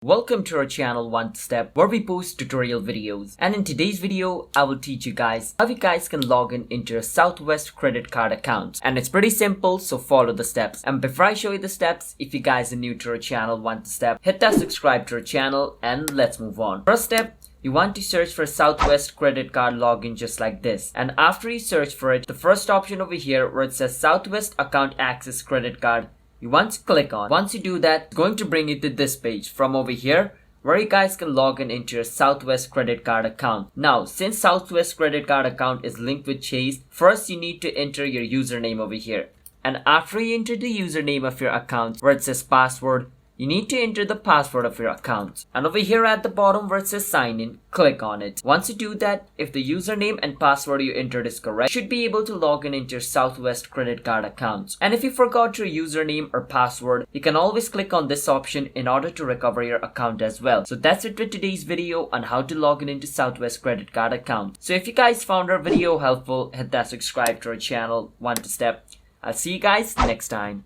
Welcome to our channel One Step, where we post tutorial videos. And in today's video, I will teach you guys how you guys can log in into your Southwest credit card account. And it's pretty simple, so follow the steps. And before I show you the steps, if you guys are new to our channel One Step, hit that subscribe to our channel and let's move on. First step, you want to search for Southwest credit card login just like this. And after you search for it, the first option over here where it says Southwest account access credit card, you want to click on. Once you do that, it's going to bring you to this page from over here where you guys can log in into your Southwest credit card account. Now, since Southwest credit card account is linked with Chase, first you need to enter your username over here. And after you enter the username of your account where it says password, you need to enter the password of your account. And over here at the bottom where it says sign in, click on it. Once you do that, if the username and password you entered is correct, you should be able to log in into your Southwest credit card account. And if you forgot your username or password, you can always click on this option in order to recover your account as well. So that's it for today's video on how to log in into Southwest credit card account. So if you guys found our video helpful, hit that subscribe to our channel One Step. I'll see you guys next time.